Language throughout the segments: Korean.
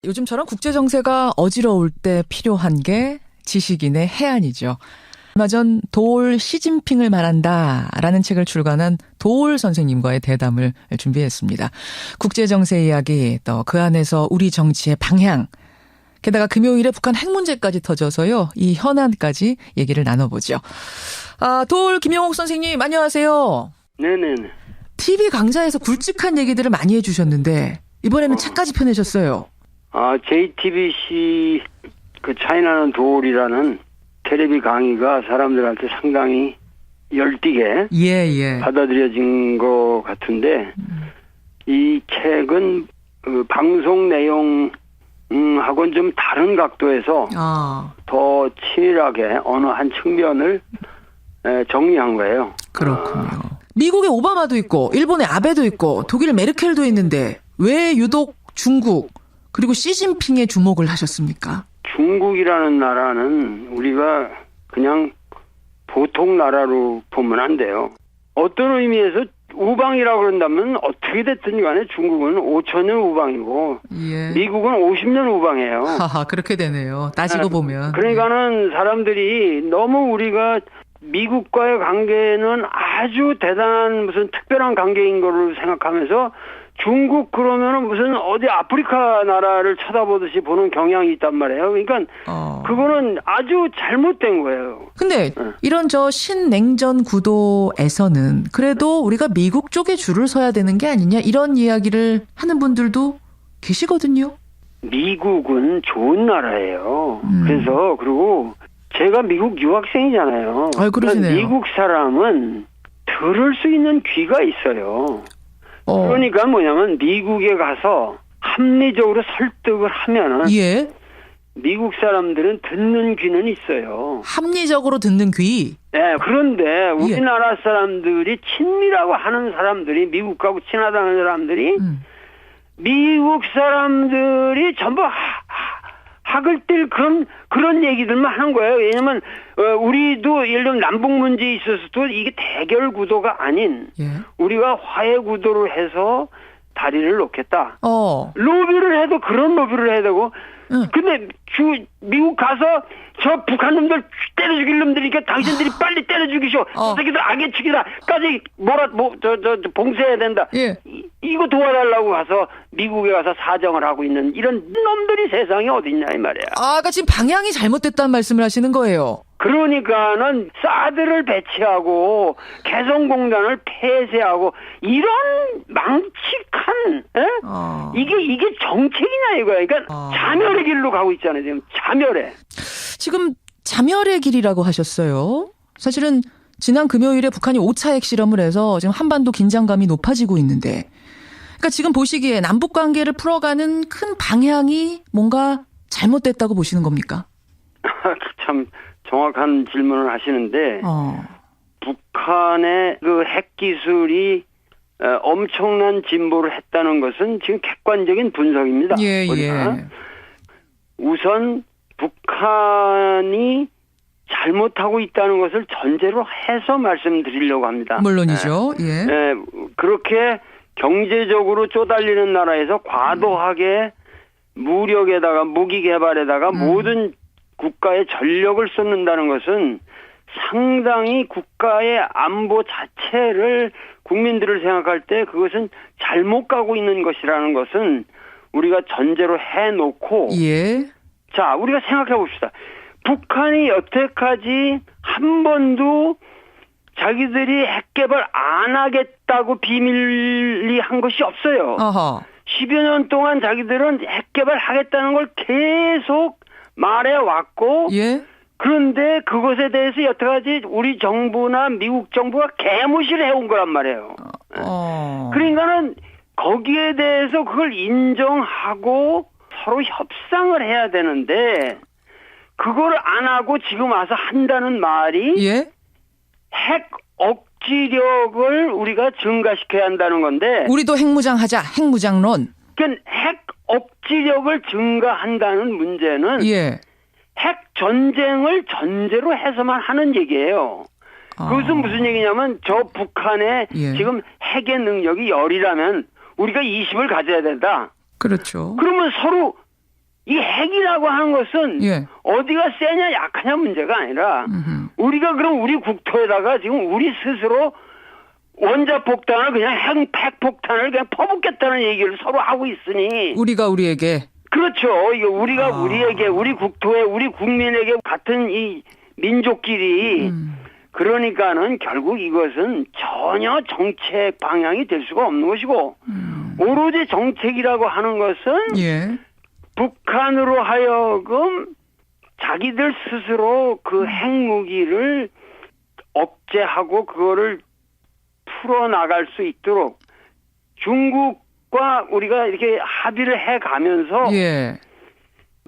요즘처럼 국제정세가 어지러울 때 필요한 게 지식인의 해안이죠. 얼마 전 도올 시진핑을 말한다라는 책을 출간한 도올 선생님과의 대담을 준비했습니다. 국제정세 이야기, 또 그 안에서 우리 정치의 방향, 게다가 금요일에 북한 핵 문제까지 터져서요. 이 현안까지 얘기를 나눠보죠. 도올 김영옥 선생님 안녕하세요. 네네네. TV 강좌에서 굵직한 얘기들을 많이 해주셨는데 이번에는 책까지 펴내셨어요. JTBC 그 차이나는 도올이라는 텔레비 강의가 사람들한테 상당히 열띠게 받아들여진 것 같은데 이 책은 그 방송 내용하고는 좀 다른 각도에서 더 치밀하게 어느 한 측면을 정리한 거예요. 그렇군요. 미국의 오바마도 있고 일본의 아베도 있고 독일 메르켈도 있는데 왜 유독 중국 그리고 시진핑에 주목을 하셨습니까? 중국이라는 나라는 우리가 그냥 보통 나라로 보면 안 돼요. 어떤 의미에서 우방이라고 그런다면 어떻게 됐든 간에 중국은 5,000년 우방이고 미국은 50년 우방이에요. 그렇게 되네요. 따지고 보면. 그러니까는 사람들이 너무 우리가 미국과의 관계는 아주 대단한 무슨 특별한 관계인 걸로 생각하면서 중국 그러면은 무슨 어디 아프리카 나라를 쳐다보듯이 보는 경향이 있단 말이에요. 그러니까 그거는 아주 잘못된 거예요. 근데 이런 신냉전 구도에서는 그래도 우리가 미국 쪽에 줄을 서야 되는 게 아니냐 이런 이야기를 하는 분들도 계시거든요. 미국은 좋은 나라예요. 그래서 그리고 제가 미국 유학생이잖아요. 그러시네요. 미국 사람은 들을 수 있는 귀가 있어요. 그러니까 뭐냐면 미국에 가서 합리적으로 설득을 하면은 미국 사람들은 듣는 귀는 있어요. 합리적으로 듣는 귀? 네, 그런데 우리나라 사람들이 친미라고 하는 사람들이 미국하고 친하다는 사람들이 미국 사람들이 전부 학을 띨 그런 얘기들만 하는 거예요. 왜냐면 우리도 예를 들면 남북 문제에 있어서도 이게 대결 구도가 아닌 우리가 화해 구도를 해서 다리를 놓겠다. 로비를 해도 그런 로비를 해야 되고 근데 미국 가서 저 북한 놈들 때려 죽일 놈들이니까 당신들이 빨리 때려 죽이쇼. 저 새끼들 악의 축이다까지 봉쇄해야 된다. 이거 도와달라고 가서 미국에 가서 사정을 하고 있는 이런 놈들이 세상에 어디 있냐 이 말이야. 그러니까 지금 방향이 잘못됐다는 말씀을 하시는 거예요. 그러니까는 사드를 배치하고 개성공단을 폐쇄하고 이런 망측한 이게 정책이냐 이거야. 그러니까 자멸의 길로 가고 있잖아요. 지금 지금 자멸의 길이라고 하셨어요. 사실은 지난 금요일에 북한이 5차 핵실험을 해서 지금 한반도 긴장감이 높아지고 있는데 그러니까 지금 보시기에 남북 관계를 풀어가는 큰 방향이 뭔가 잘못됐다고 보시는 겁니까? 참 정확한 질문을 하시는데 북한의 그 핵 기술이 엄청난 진보를 했다는 것은 지금 객관적인 분석입니다. 우선 북한이 잘못하고 있다는 것을 전제로 해서 말씀드리려고 합니다. 물론이죠. 그렇게 경제적으로 쪼달리는 나라에서 과도하게 무력에다가 무기 개발에다가 모든 국가의 전력을 쏟는다는 것은 상당히 국가의 안보 자체를 국민들을 생각할 때 그것은 잘못 가고 있는 것이라는 것은 우리가 전제로 해놓고 자 우리가 생각해 봅시다. 북한이 여태까지 한 번도 자기들이 핵 개발 안 하겠다고 비밀리 한 것이 없어요. 10여 년 동안 자기들은 핵 개발하겠다는 걸 계속 말해왔고 그런데 그것에 대해서 여태까지 우리 정부나 미국 정부가 개무시를 해온 거란 말이에요. 그러니까는 거기에 대해서 그걸 인정하고 서로 협상을 해야 되는데 그걸 안 하고 지금 와서 한다는 말이 핵 억지력을 우리가 증가시켜야 한다는 건데 우리도 핵무장하자. 핵무장론. 그러니까 핵 억지력을 증가한다는 문제는 핵 전쟁을 전제로 해서만 하는 얘기예요. 그것은 무슨 얘기냐면 저 북한의 지금 핵의 능력이 10이라면 우리가 20을 가져야 된다. 그렇죠. 그러면 서로 이 핵이라고 하는 것은 예. 어디가 세냐 약하냐 문제가 아니라 우리가 그럼 우리 국토에다가 지금 우리 스스로 원자폭탄을 그냥 핵폭탄을 그냥 퍼붓겠다는 얘기를 서로 하고 있으니 우리가 우리에게. 그렇죠. 이게 우리가 우리에게 우리 국토에 우리 국민에게 같은 이 민족끼리 그러니까는 결국 이것은 전혀 정책 방향이 될 수가 없는 것이고 오로지 정책이라고 하는 것은 예. 북한으로 하여금 자기들 스스로 그 핵무기를 억제하고 그거를 풀어나갈 수 있도록 중국과 우리가 이렇게 합의를 해가면서 예.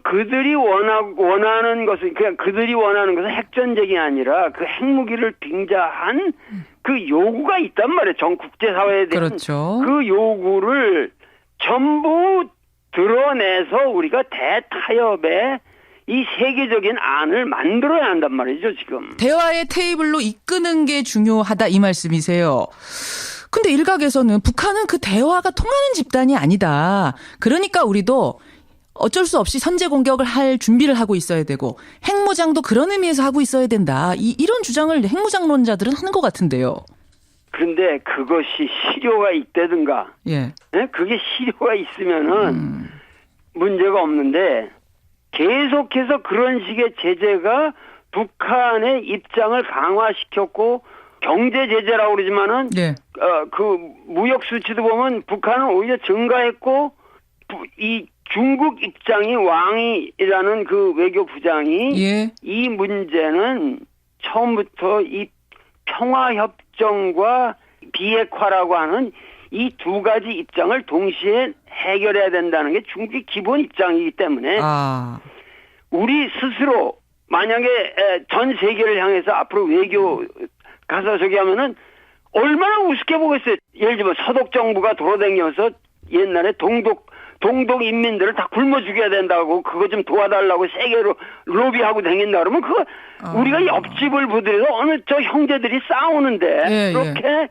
그들이 원하는 것은 그냥 그들이 원하는 것은 핵전쟁이 아니라 그 핵무기를 빙자한 그 요구가 있단 말이에요. 전 국제사회에 대한 그렇죠. 그 요구를 전부 드러내서 우리가 대타협의 이 세계적인 안을 만들어야 한단 말이죠, 지금. 대화의 테이블로 이끄는 게 중요하다 이 말씀이세요. 근데 일각에서는 북한은 그 대화가 통하는 집단이 아니다. 그러니까 우리도 어쩔 수 없이 선제 공격을 할 준비를 하고 있어야 되고 핵무장도 그런 의미에서 하고 있어야 된다. 이런 주장을 핵무장론자들은 하는 것 같은데요. 그런데 그것이 실효가 있다든가, 예. 네? 그게 실효가 있으면은 문제가 없는데 계속해서 그런 식의 제재가 북한의 입장을 강화시켰고 경제 제재라고 그러지만은 예. 그 무역 수치도 보면 북한은 오히려 증가했고 이 중국 입장이 왕이라는 그 외교부장이 예. 이 문제는 처음부터 이 평화협정과 비핵화라고 하는 이 두 가지 입장을 동시에 해결해야 된다는 게 중국의 기본 입장이기 때문에 우리 스스로 만약에 전 세계를 향해서 앞으로 외교 가서 저기 하면은 얼마나 우습게 보겠어요. 예를 들면 서독 정부가 돌아다녀서 옛날에 동독 인민들을 다 굶어 죽여야 된다고 그거 좀 도와달라고 세계로 로비하고 다닌다 그러면 그거 우리가 옆집을 보더라도 어느 저 형제들이 싸우는데 예, 그렇게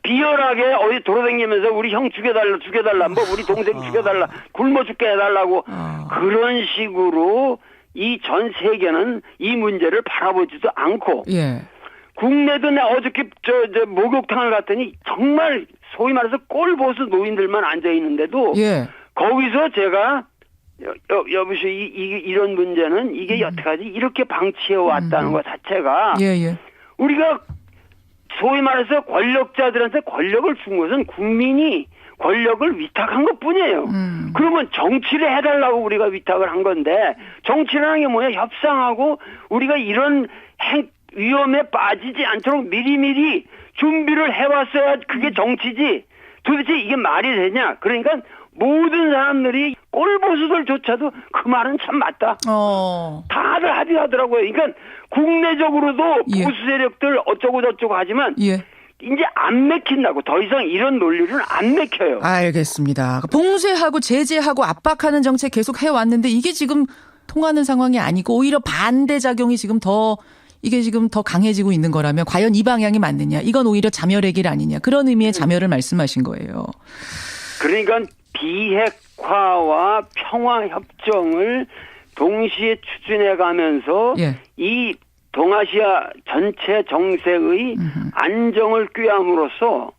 비열하게 어디 돌아다니면서 우리 형 죽여달라 뭐 우리 동생 죽여달라 굶어 죽게 해달라고 그런 식으로 이 전 세계는 이 문제를 바라보지도 않고 예. 국내도 내 어저께 저 목욕탕을 갔더니 정말 소위 말해서 꼴보수 노인들만 앉아 있는데도 예. 거기서 제가 여보시오 이런 문제는 이게 여태까지 이렇게 방치해 왔다는 것 자체가 예. 우리가 소위 말해서 권력자들한테 권력을 준 것은 국민이 권력을 위탁한 것뿐이에요. 그러면 정치를 해달라고 우리가 위탁을 한 건데 정치라는 게 뭐냐 협상하고 우리가 이런 위험에 빠지지 않도록 미리미리 준비를 해왔어야 그게 정치지. 도대체 이게 말이 되냐. 그러니까 모든 사람들이 꼴보수들조차도 그 말은 참 맞다. 다들 합의하더라고요. 그러니까 국내적으로도 예. 보수 세력들 어쩌고 저쩌고 하지만 예. 이제 안 맥힌다고. 더 이상 이런 논리는 안 맥혀요. 알겠습니다. 봉쇄하고 제재하고 압박하는 정책 계속 해왔는데 이게 지금 통하는 상황이 아니고 오히려 반대작용이 이게 지금 더 강해지고 있는 거라면 과연 이 방향이 맞느냐. 이건 오히려 자멸의 길 아니냐. 그런 의미의 자멸을 말씀하신 거예요. 그러니까 비핵화와 평화협정을 동시에 추진해 가면서 예. 이 동아시아 전체 정세의 안정을 꾀함으로써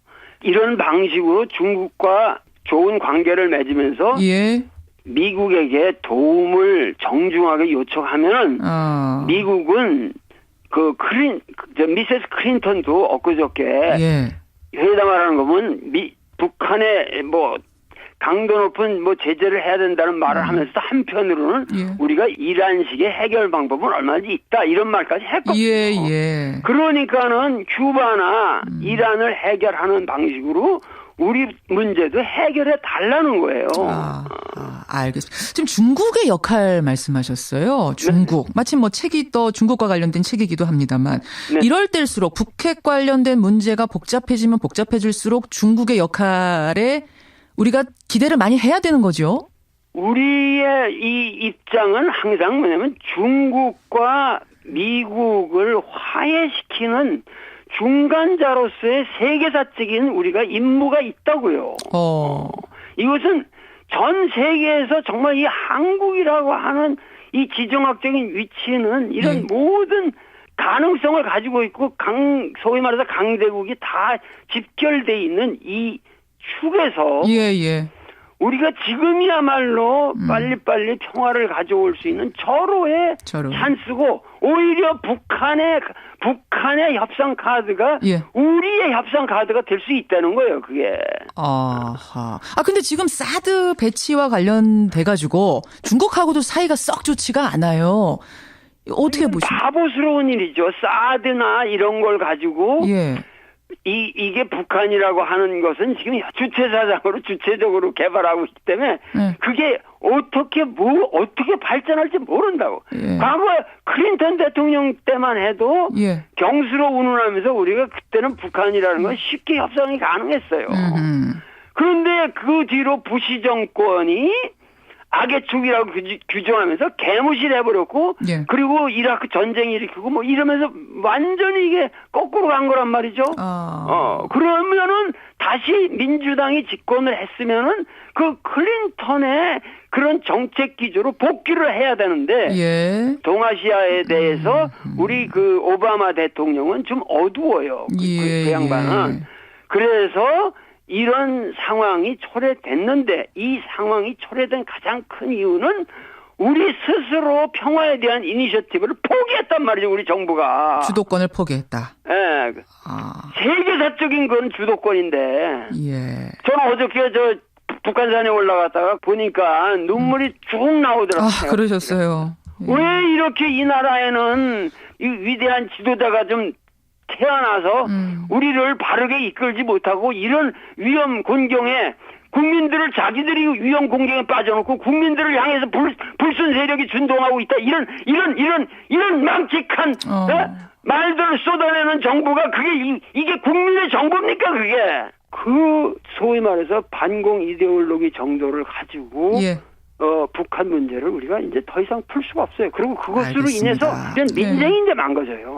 이런 방식으로 중국과 좋은 관계를 맺으면서 예. 미국에게 도움을 정중하게 요청하면 미국은 미세스 클린턴도 엊그저께 예. 회담을 하는 거면 북한의 강도 높은 제재를 해야 된다는 말을 하면서 한편으로는 예. 우리가 이란식의 해결 방법은 얼마든지 있다 이런 말까지 했거든요. 예. 그러니까는 큐바나 이란을 해결하는 방식으로 우리 문제도 해결해 달라는 거예요. 알겠습니다. 지금 중국의 역할 말씀하셨어요. 중국. 네. 마침 책이 또 중국과 관련된 책이기도 합니다만 네. 이럴 때일수록 북핵 관련된 문제가 복잡해지면 복잡해질수록 중국의 역할에 우리가 기대를 많이 해야 되는 거죠. 우리의 이 입장은 항상 뭐냐면 중국과 미국을 화해시키는 중간자로서의 세계사적인 우리가 임무가 있다고요. 이것은 전 세계에서 정말 이 한국이라고 하는 이 지정학적인 위치는 이런 모든 가능성을 가지고 있고 소위 말해서 강대국이 다 집결돼 있는 이 축에서 우리가 지금이야말로 빨리빨리 평화를 가져올 수 있는 절호의 찬스고 오히려 북한의 협상 카드가 우리의 협상 카드가 될 수 있다는 거예요. 그게. 아하. 근데 지금 사드 배치와 관련돼 가지고 중국하고도 사이가 썩 좋지가 않아요. 어떻게 보십니까? 바보스러운 일이죠. 사드나 이런 걸 가지고 이게 북한이라고 하는 것은 지금 주체사상으로 주체적으로 개발하고 있기 때문에 그게 어떻게 발전할지 모른다고. 과거 클린턴 대통령 때만 해도 경수로 운운하면서 우리가 그때는 북한이라는 건 쉽게 협상이 가능했어요. 그런데 그 뒤로 부시 정권이 악의 축이라고 규정하면서 개무시해버렸고 그리고 이라크 전쟁 일으키고 뭐 이러면서 완전히 이게 거꾸로 간 거란 말이죠. 그러면은 다시 민주당이 집권을 했으면은 그 클린턴의 그런 정책 기조로 복귀를 해야 되는데 동아시아에 대해서 우리 그 오바마 대통령은 좀 어두워요. 그 양반은. 그래서 이런 상황이 초래됐는데 이 상황이 초래된 가장 큰 이유는 우리 스스로 평화에 대한 이니셔티브를 포기했단 말이죠. 우리 정부가. 주도권을 포기했다. 세계사적인 건 주도권인데. 저는 어저께 북한산에 올라갔다가 보니까 눈물이 쭉 나오더라고요. 그러셨어요. 왜 이렇게 이 나라에는 이 위대한 지도자가 좀 태어나서 우리를 바르게 이끌지 못하고 이런 위험 곤경에 국민들을 자기들이 위험 공경에 빠져놓고 국민들을 향해서 불순 세력이 준동하고 있다. 이런 망측한 말들을 쏟아내는 정부가 이게 국민의 정부입니까 그게? 그 소위 말해서 반공 이데올로기 정도를 가지고 북한 문제를 우리가 이제 더 이상 풀 수가 없어요. 그리고 그것으로 인해서 민생이 이제 망가져요.